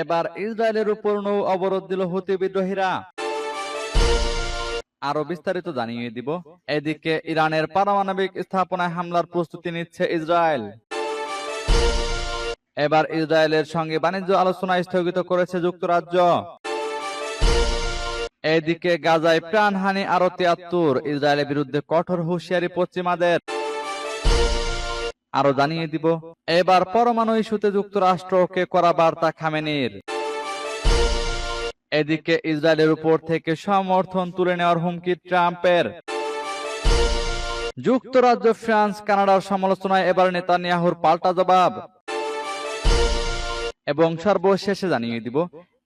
এবার ইসরায়েলের উপর নৌ অবরোধ দিল হুতি বিদ্রোহীরা। আরো বিস্তারিত জানিয়ে দিব। এদিকে ইরানের পারমাণবিক স্থাপনায় হামলার প্রস্তুতি নিচ্ছে ইসরায়েল। এবার ইসরায়েলের সঙ্গে বাণিজ্য আলোচনা স্থগিত করেছে যুক্তরাজ্য। এদিকে গাজায় প্রাণহানি আরো ৭৩, ইসরায়েলের বিরুদ্ধে কঠোর হুঁশিয়ারি পশ্চিমাদের। আরো জানিয়ে দিব। এবার পরমাণু ইস্যুতে যুক্তরাষ্ট্রকে করা বার্তা খামেনির। এদিকে ইসরায়েলের উপর থেকে সমর্থন তুলে নেওয়ার হুমকি ট্রাম্পের। যুক্তরাজ্য, ফ্রান্স, কানাডার সমালোচনায় এবার নেতানিয়াহুর পাল্টা জবাব। এবং সর্বশেষে জানিয়ে দিব।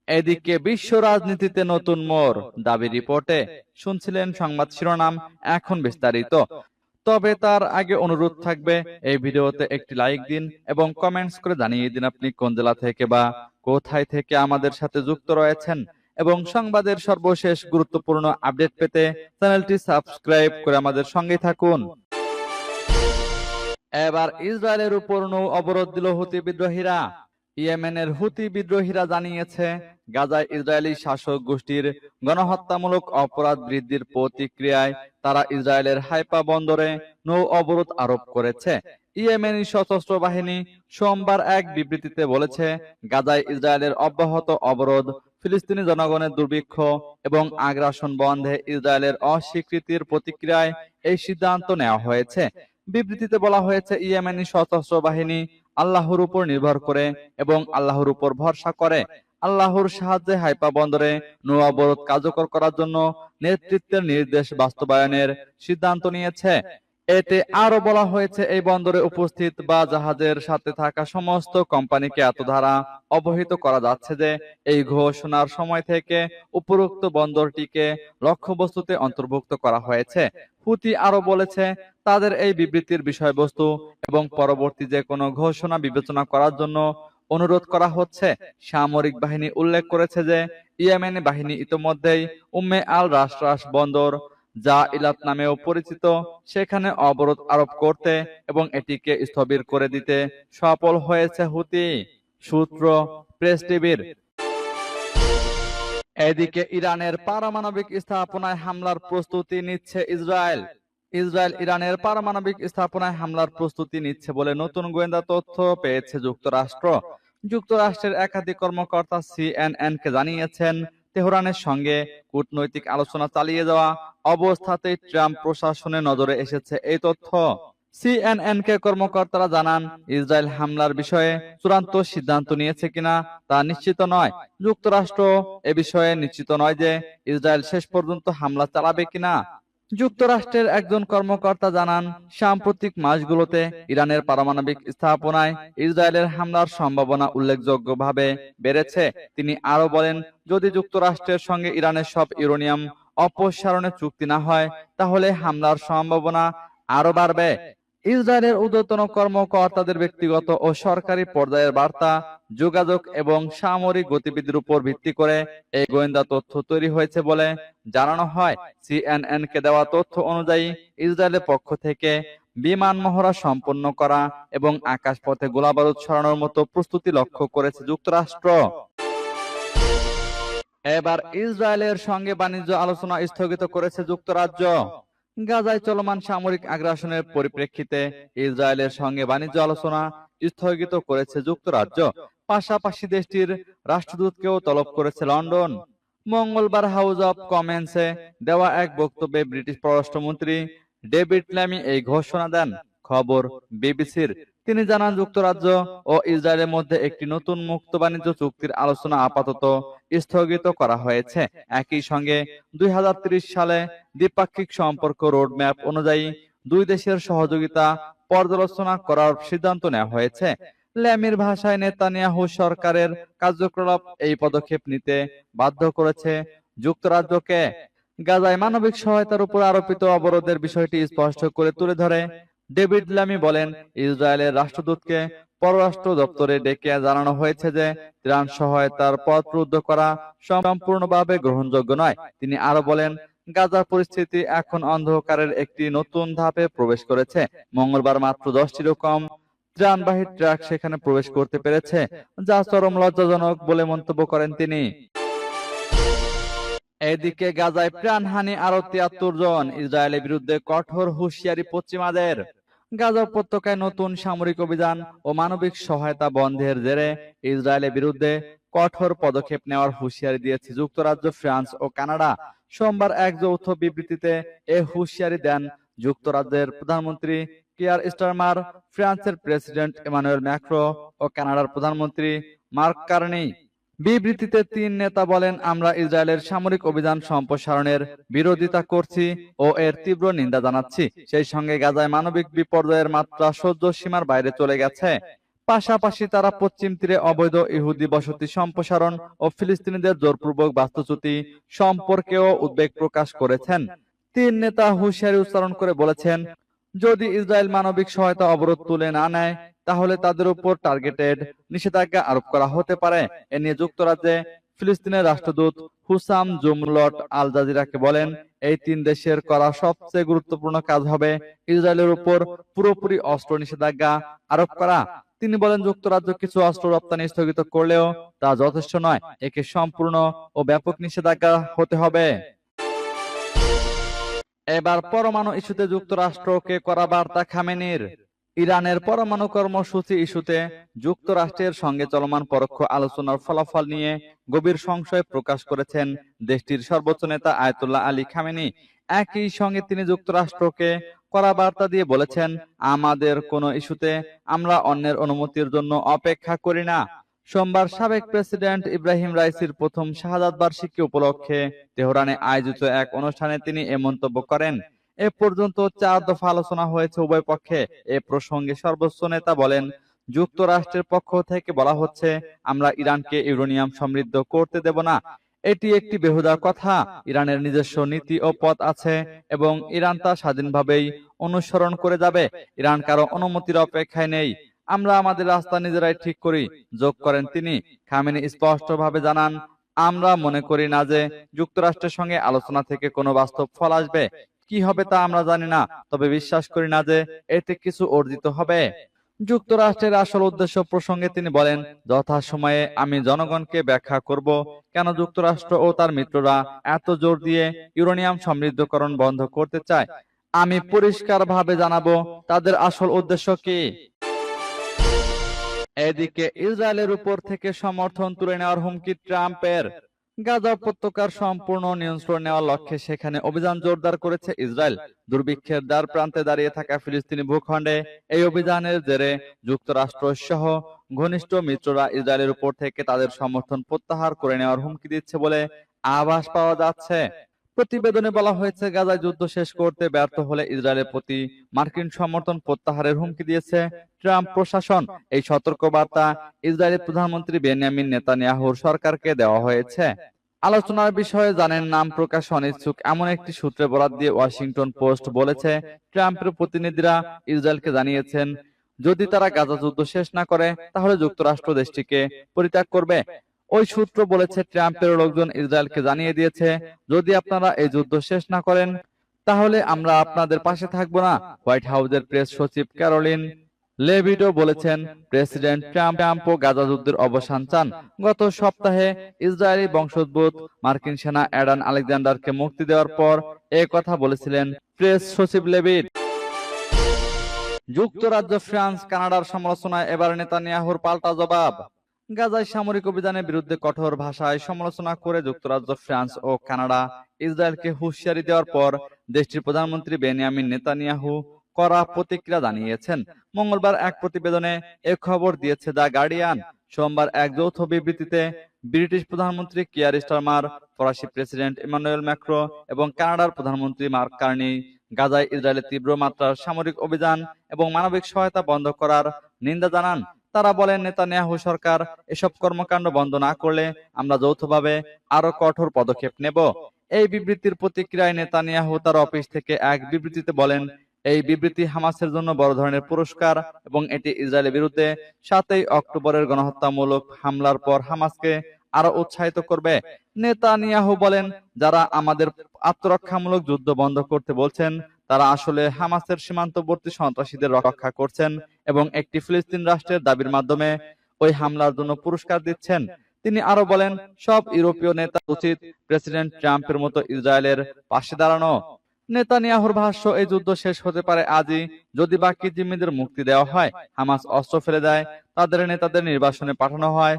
এদিকে বিশ্ব রাজনীতিতে নতুন মোড়, দাবি রিপোর্টে। শুনছিলেন সংবাদ শিরোনাম, এখন বিস্তারিত। তবে তার আগে অনুরোধ থাকবে, এই ভিডিওতে একটি লাইক দিন এবং কমেন্টস করে জানিয়ে দিন আপনি কোন জেলা থেকে বা কোথায় থেকে আমাদের সাথে যুক্ত রয়েছেন। এবং সংবাদের সর্বশেষ গুরুত্বপূর্ণ আপডেট পেতে চ্যানেলটি সাবস্ক্রাইব করে আমাদের সঙ্গে থাকুন। এবার ইসরায়েলের উপর নৌ অবরোধ দিল হুতি বিদ্রোহীরা। ইয়েমেনের হুতি বিদ্রোহীরা জানিয়েছে, গাজায় ইসরায়েলি শাসক গোষ্ঠীর গণহত্যামূলক অপরাধ বৃদ্ধির প্রতিক্রিয়ায় তারা ইসরায়েলের হাইফা বন্দরে নৌ অবরোধ আরোপ করেছে। ইয়েমেনি সশস্ত্র বাহিনী সোমবার এক বিবৃতিতে বলেছে, গাজায় ইসরায়েলের অব্যাহত অবরোধ, ফিলিস্তিনি জনগণের দুর্ভিক্ষ এবং আগ্রাসন বন্ধে ইসরায়েলের অস্বীকৃতির প্রতিক্রিয়ায় এই সিদ্ধান্ত নেওয়া হয়েছে। বিবৃতিতে বলা হয়েছে, ইয়েমেনি সশস্ত্র বাহিনী আল্লাহর উপর নির্ভর করে এবং আল্লাহর উপর ভরসা করে। আল্লাহর সাহায্যে হাইফা বন্দরে নৌ অবরোধ কার্যকর করার জন্য নেতৃত্বের নির্দেশ বাস্তবায়নের সিদ্ধান্ত নিয়েছে। এতে আরো বলা হয়েছে, এই বন্দরে উপস্থিত বা জাহাজের সাথে থাকা সমস্ত কোম্পানিকে এত দ্বারা অবহিত করা যাচ্ছে যে এই ঘোষণার সময় থেকে উপরোক্ত বন্দরটিকে লক্ষ্যবস্তুতে অন্তর্ভুক্ত করা হয়েছে। হুতি আরো বলেছে, তাদের এই বিবৃতির বিষয়বস্তু এবং পরবর্তী যে কোনো ঘোষণা বিবেচনা করার জন্য অনুরোধ করা হচ্ছে। সামরিক বাহিনী উল্লেখ করেছে যে ইয়েমেনি বাহিনী ইতোমধ্যেই উম্মে আল রাশরাশ বন্দর, যা ইলাত নামেও পরিচিত, সেখানে অবরোধ আরোপ করতে এবং এটিকে স্থবির করে দিতে সফল হয়েছে হুতি। সূত্র প্রেস টিভির। এদিকে ইরানের পারমাণবিক স্থাপনায় হামলার প্রস্তুতি নিচ্ছে ইসরায়েল। ইসরায়েল ইরানের পারমাণবিক স্থাপনায় হামলার প্রস্তুতি নিচ্ছে বলে নতুন গোয়েন্দা তথ্য পেয়েছে যুক্তরাষ্ট্র। যুক্তরাষ্ট্রের একাধিক কর্মকর্তা সিএনএন-কে জানিয়েছেন, তেহরানের সঙ্গে কূটনৈতিক আলোচনা চালিয়ে যাওয়া অবস্থাতেই ট্রাম্প প্রশাসনের নজরে এসেছে এই তথ্য। সিএনএন-কে কর্মকর্তারা জানান, ইসরায়েল হামলার বিষয়ে চূড়ান্ত সিদ্ধান্ত নিয়েছে কিনা তা নিশ্চিত নয়। যুক্তরাষ্ট্র এ বিষয়ে নিশ্চিত নয় যে ইসরায়েল শেষ পর্যন্ত হামলা চালাবে কিনা। যুক্তরাষ্ট্রের একজন কর্মকর্তা জানান, সাম্প্রতিক মাসগুলোতে ইরানের পারমাণবিক স্থাপনায় ইসরায়েলের হামলার সম্ভাবনা উল্লেখযোগ্যভাবে বেড়েছে। তিনি আরো বলেন, যদি যুক্তরাষ্ট্রের সঙ্গে ইরানের সব ইউরেনিয়াম অপসারণের চুক্তি না হয়, তাহলে হামলার সম্ভাবনা আরো বাড়বে। ইসরায়েলের ঊর্ধ্বতন কর্মকর্তাদের ব্যক্তিগত ও সরকারি পর্যায়ের বার্তা, যোগাযোগ এবং সামরিক গতিবিধির উপর ভিত্তি করে এই গোয়েন্দা তথ্য তৈরি হয়েছে বলে জানানো হয়। সিএনএন-কে দেওয়া তথ্য অনুযায়ী, ইসরায়েলের পক্ষ থেকে বিমান মহড়া সম্পন্ন করা এবং আকাশপথে গোলাবারুদ ছড়ানোর মতো প্রস্তুতি লক্ষ্য করেছে যুক্তরাষ্ট্র। এবার ইসরায়েলের সঙ্গে বাণিজ্য আলোচনা স্থগিত করেছে যুক্তরাজ্য। গাজায় চলমান সামরিক আগ্রাসনের পরিপ্রেক্ষিতে ইসরায়েলের সঙ্গে বাণিজ্য আলোচনা স্থগিত করেছে যুক্তরাজ্য। পাশাপাশি দেশটির রাষ্ট্রদূতকেও তলব করেছে লন্ডন। মঙ্গলবার হাউস অব কমন্সে দেওয়া এক বক্তব্যে ব্রিটিশ পররাষ্ট্রমন্ত্রী ডেভিড ল্যামি এই ঘোষণা দেন। খবর বিবিসির। তিনি জানান, যুক্তরাজ্য ও ইসরায়েলের মধ্যে একটি নতুন মুক্ত বাণিজ্য চুক্তির আলোচনা আপাতত স্থগিত করা হয়েছে। একই সঙ্গে 2030 সালে দ্বিপাক্ষিক সম্পর্ক রোডম্যাপ অনুযায়ী দুই দেশের সহযোগিতা পর্যালোচনা করার সিদ্ধান্ত নেওয়া হয়েছে। ল্যামির ভাষায়, নেতানিয়াহু সরকারের কার্যকলাপ এই পদক্ষেপ নিতে বাধ্য করেছে যুক্তরাজ্যকে। গাজায় মানবিক সহায়তার উপর আরোপিত অবরোধের বিষয়টি স্পষ্ট করে তুলে ধরে ডেভিড ল্যামি বলেন, ইসরায়েলের রাষ্ট্রদূতকে পররাষ্ট্র দপ্তরে ডেকে জানানো হয়েছে যে ত্রাণ সহায়তার পথ রুদ্ধ করা সম্পূর্ণভাবে গ্রহণযোগ্য নয়। তিনি আরো বলেন, গাজার পরিস্থিতি এখন অন্ধকারের একটি নতুন ধাপে প্রবেশ করেছে। মঙ্গলবার মাত্র 10টিরও কম ত্রাণবাহী ট্রাক সেখানে প্রবেশ করতে পেরেছে, যা চরম লজ্জাজনক বলে মন্তব্য করেন তিনি। এদিকে গাজায় প্রাণহানি আরো ৭৩ জন, ইসরায়েলের বিরুদ্ধে কঠোর হুঁশিয়ারি পশ্চিমাদের। গাজা উপত্যকায় নতুন সামরিক অভিযান ও মানবিক সহায়তা বন্ধের জেরে ইসরায়েলের বিরুদ্ধে কঠোর পদক্ষেপ নেওয়ার হুঁশিয়ারি দিয়েছে যুক্তরাজ্য, ফ্রান্স ও কানাডা। সোমবার এক যৌথ বিবৃতিতে এ হুঁশিয়ারি দেন যুক্তরাজ্যের প্রধানমন্ত্রী কিয়ার স্টারমার, ফ্রান্সের প্রেসিডেন্ট ইমানুয়েল ম্যাক্রো ও কানাডার প্রধানমন্ত্রী মার্ক কার্নি। বিবৃতিতে তিন নেতা বলেন, আমরা ইসরায়েলের সামরিক অভিযান সম্প্রসারণের বিরোধিতা করছি ও এর তীব্র নিন্দা জানাচ্ছি। সেই সঙ্গে গাজায় মানবিক বিপর্যয়ের মাত্রা সহ্য সীমার বাইরে চলে গেছে। পাশাপাশি তারা পশ্চিম তীরে অবৈধ ইহুদি বসতি সম্প্রসারণ ও ফিলিস্তিনিদের জোরপূর্বক বাস্তুচ্যুতি সম্পর্কেও উদ্বেগ প্রকাশ করেছেন। তিন নেতা হুঁশিয়ারি উচ্চারণ করে বলেছেন, যদি ইসরায়েল মানবিক সহায়তা অবরোধ তুলে না নেয়, তাহলে তাদের উপর টার্গেটেড নিষেধাজ্ঞা আরোপ করা হতে পারে। এ নিয়ে যুক্তরাজ্যে ফিলিস্তিনের রাষ্ট্রদূত হুসাম জুমলট আল জাজিরাকে বলেন, এই তিন দেশের করা সবচেয়ে গুরুত্বপূর্ণ কাজ হবে ইসরায়েলের উপর পুরোপুরি অস্ত্র নিষেধাজ্ঞা আরোপ করা। তিনি বলেন, যুক্তরাজ্য কিছু অস্ত্র রপ্তানি স্থগিত করলেও তা যথেষ্ট নয়, একে সম্পূর্ণ ও ব্যাপক নিষেধাজ্ঞা হতে হবে। এবার পরমাণু ইস্যুতে যুক্তরাষ্ট্রকে করা বার্তা খামেনির। ইরানের পরমাণু কর্মসূচি ইস্যুতে যুক্তরাষ্ট্রের সঙ্গে চলমান পরোক্ষ আলোচনার ফলাফল নিয়ে গভীর সংশয় প্রকাশ করেছেন দেশটির সর্বোচ্চ নেতা আয়াতুল্লাহ আলী খামেনি। একই সঙ্গে তিনি যুক্তরাষ্ট্রকে কড়া বার্তা দিয়ে বলেছেন, আমাদের কোনো ইস্যুতে আমরা অন্যের অনুমতির জন্য অপেক্ষা করি না। সোমবার সাবেক প্রেসিডেন্ট ইব্রাহিম রাইসির প্রথম শাহাদাত বার্ষিকী উপলক্ষে তেহরানে আয়োজিত এক অনুষ্ঠানে তিনি এ মন্তব্য করেন। এ পর্যন্ত 4 দফা আলোচনা হয়েছে উভয় পক্ষে। এ প্রসঙ্গে সর্বোচ্চ নেতা বলেন, যুক্তরাষ্ট্রের পক্ষ থেকে বলা হচ্ছে, আমরা ইরানকে ইউরেনিয়াম সমৃদ্ধ করতে দেব না। এটি একটি বেহুদা কথা। ইরানের নিজস্ব নীতি ও পথ আছে এবং ইরান তা স্বাধীনভাবেই অনুসরণ করে যাবে। ইরান কারো অনুমতির অপেক্ষায় নেই। আমরা আমাদের রাস্তা নিজেরাই ঠিক করি, যোগ করেন তিনি। খামেনি স্পষ্টভাবে জানান, আমরা মনে করি না যে যুক্তরাষ্ট্রের সঙ্গে আলোচনা থেকে কোনো বাস্তব ফল আসবে। কি হবে তা আমরা জানি না, তবে বিশ্বাস করি না যে এতে কিছু অর্জিত হবে। যুক্তরাষ্ট্রের আসল উদ্দেশ্য প্রসঙ্গে তিনি বলেন, যথাসময়ে আমি জনগণকে ব্যাখ্যা করব কেন যুক্তরাষ্ট্র ও তার মিত্ররা এত জোর দিয়ে ইউরেনিয়াম সমৃদ্ধকরণ বন্ধ করতে চায়। আমি পরিষ্কারভাবে জানাবো তাদের আসল উদ্দেশ্য কি। এদিকে ইসরায়েলের উপর থেকে সমর্থন তুলে নেওয়ার হুমকি ট্রাম্পের। গাজা উপত্যকার সম্পূর্ণ নিয়ন্ত্রণ নেওয়ার লক্ষ্যে সেখানে অভিযান জোরদার করেছে ইসরায়েল। দুর্ভিক্ষের দ্বার প্রান্তে দাঁড়িয়ে থাকা ফিলিস্তিনি ভূখণ্ডে এই অভিযানের জেরে যুক্তরাষ্ট্র সহ ঘনিষ্ঠ মিত্ররা ইসরায়েলের উপর থেকে তাদের সমর্থন প্রত্যাহার করে নেওয়ার হুমকি দিচ্ছে বলে আভাস পাওয়া যাচ্ছে। প্রতিবেদনে বলা হয়েছে, গাজায় যুদ্ধ শেষ করতে ব্যর্থ হলে ইসরায়েলের প্রতি মার্কিন সমর্থন প্রত্যাহারের হুমকি দিয়েছে ট্রাম্প প্রশাসন। এই সতর্কবার্তা ইসরায়েলের প্রধানমন্ত্রী বেনিয়ামিন নেতানিয়াহুর সরকারকে দেওয়া হয়েছে। আলোচনার বিষয়ে জানেন নাম প্রকাশ অনিচ্ছুক এমন একটি সূত্রে বরাত দিয়ে ওয়াশিংটন পোস্ট বলেছে, ট্রাম্পের প্রতিনিধিরা ইসরায়েলকে জানিয়েছেন, যদি তারা গাজা যুদ্ধ শেষ না করে তাহলে যুক্তরাষ্ট্র দেশটিকে পরিত্যাগ করবে। ওই সূত্র বলেছে, ট্রাম্পের লোকজন ইসরায়েলকে জানিয়ে দিয়েছে, যদি আপনারা এই যুদ্ধ শেষ না করেন তাহলে আমরা আপনাদের পাশে থাকব না। হোয়াইট হাউসের প্রেস সচিব ক্যারোলিন লেভিটো বলেছেন, প্রেসিডেন্ট ট্রাম্পও গাজা যুদ্ধের অবসান চান। গত সপ্তাহে ইসরায়েলি বংশোদ্ভূত মার্কিন সেনা অ্যাডান আলেকজান্ডারকে মুক্তি দেওয়ার পর এ কথা বলেছিলেন প্রেস সচিব লেভিট। যুক্তরাজ্য, ফ্রান্স, কানাডার সমালোচনায় এবার নেতানিয়াহুর পাল্টা জবাব। গাজায় সামরিক অভিযানের বিরুদ্ধে কঠোর ভাষায় সমালোচনা করে যুক্তরাজ্য, ফ্রান্স ও কানাডা ইসরায়েলকে হুঁশিয়ারি দেওয়ার পর দেশটির প্রধানমন্ত্রী বেনিয়ামিন নেতানিয়াহু কড়া প্রতিক্রিয়া জানিয়েছেন। মঙ্গলবার এক প্রতিবেদনে এ খবর দিয়েছে দ্য গার্ডিয়ান। সোমবার এক যৌথ বিবৃতিতে ব্রিটিশ প্রধানমন্ত্রী কিয়ার স্টারমার, ফরাসি প্রেসিডেন্ট ইমানুয়েল ম্যাক্রো এবং কানাডার প্রধানমন্ত্রী মার্ক কার্নি গাজায় ইসরায়েলের তীব্র মাত্রার সামরিক অভিযান এবং মানবিক সহায়তা বন্ধ করার নিন্দা জানান। তারা বলেন, নেতানিয়াহু সরকার এসব কর্মকাণ্ড বন্ধ না করলে আমরা যৌথভাবে আরো কঠোর পদক্ষেপ নেব। এই বিবৃতির প্রতিক্রিয়ায় নেতানিয়াহু তার অফিস থেকে এক বিবৃতিতে বলেন, এই বিবৃতি হামাসের জন্য বড় ধরনের পুরস্কার এবং এটি ইসরায়েলের বিরুদ্ধে 7ই অক্টোবরের গণহত্যামূলক হামলার পর হামাসকে আরো উৎসাহিত করবে। নেতানিয়াহু বলেন, যারা আমাদের আত্মরক্ষামূলক যুদ্ধ বন্ধ করতে বলছেন তারা আসলে হামাসের সীমান্তবর্তী সন্ত্রাসীদের রক্ষা করছেন এবং একটি ফিলিস্তিন রাষ্ট্রের দাবির মাধ্যমে ওই হামলার জন্য পুরস্কার দিচ্ছেন। তিনি আরো বলেন, সব ইউরোপীয় নেতা উচিত প্রেসিডেন্ট ট্রাম্পের মতো ইসরায়েলের পাশে দাঁড়ানো। নেতানিয়াহুর ভাষ্য, এই যুদ্ধ শেষ হতে পারে আজই যদি বাকি জিম্মিদের মুক্তি দেওয়া হয়, হামাস অস্ত্র ফেলে দেয়, তাদের নেতাদের নির্বাসনে পাঠানো হয়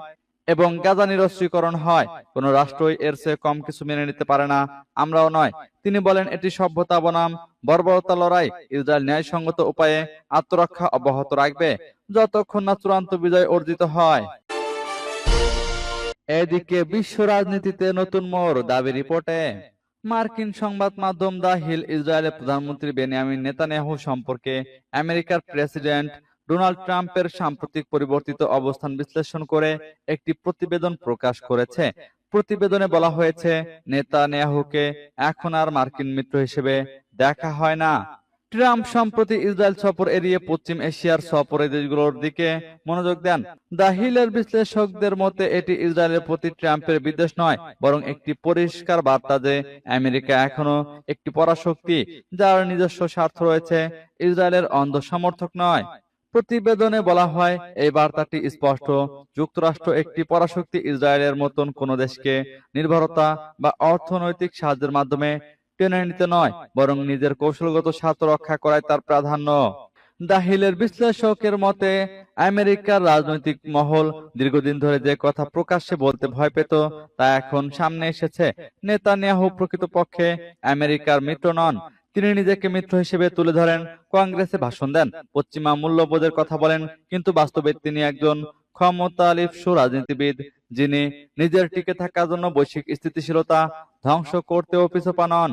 এবং গাজা নিরস্ত্রীকরণ হয়। কোন রাষ্ট্রই এর চেয়ে কম কিছু মেনে নিতে পারে না, আমরাও নয়। তিনি বলেন, এটি সভ্যতা বনাম বর্বরতা লড়াই। ইসরায়েল ন্যায়সঙ্গত উপায়ে আত্মরক্ষা অব্যাহত রাখবে যতক্ষণ না চূড়ান্ত বিজয় অর্জিত হয়। এদিকে বিশ্ব রাজনীতিতে নতুন মোড়, দাবি রিপোর্টে। মার্কিন সংবাদ মাধ্যম দা হিল ইসরায়েলের প্রধানমন্ত্রী বেনিয়ামিন নেতানিয়াহু সম্পর্কে আমেরিকার প্রেসিডেন্ট ডোনাল্ড ট্রাম্পের সাম্প্রতিক পরিবর্তিত অবস্থান বিশ্লেষণ করে একটি প্রতিবেদন প্রকাশ করেছে। প্রতিবেদনে বলা হয়েছে, নেতানিয়াহুকে এখন আর মার্কিন মিত্র হিসেবে দেখা হয় না। ট্রাম্প সম্প্রতি ইসরায়েল সফর এড়িয়ে পশ্চিম এশিয়ার সফরে দেশগুলোর দিকে মনোযোগ দেন। দা হিলের বিশ্লেষকদের মতে এটি ইসরায়েলের প্রতি ট্রাম্পের বিদ্বেষ নয়, বরং একটি পরিষ্কার বার্তা যে আমেরিকা এখনো একটি পরাশক্তি, যার নিজস্ব স্বার্থ রয়েছে, ইসরায়েলের অন্ধ সমর্থক নয়। প্রতিবেদনে বলা হয়, এই বার্তাটি স্পষ্ট, যুক্তরাষ্ট্র একটি পরাশক্তি ইসরায়েলের মতন কোন দেশকে নির্ভরতা বা অর্থনৈতিক সাহায্যের মাধ্যমে টেনে নিতে নয়, বরং নিজের কৌশলগত স্বার্থ রক্ষা করায় তার প্রাধান্য। দা হিলের বিশ্লেষকের মতে, আমেরিকার রাজনৈতিক মহল দীর্ঘদিন ধরে যে কথা প্রকাশ্যে বলতে ভয় পেত, তা এখন সামনে এসেছে। নেতানিয়াহু প্রকৃতপক্ষে আমেরিকার মিত্র নন। তিনি নিজেকে মিত্র হিসেবে তুলে ধরেন, কংগ্রেসে ভাষণ দেন, পশ্চিমা মূল্যবোধের কথা বলেন, কিন্তু বাস্তবে তিনি একজন ক্ষমতালিপ্সু রাজনীতিবিদ, যিনি নিজের টিকে থাকার জন্য বৈশ্বিক স্থিতিশীলতা ধ্বংস করতেও পিছপা নন।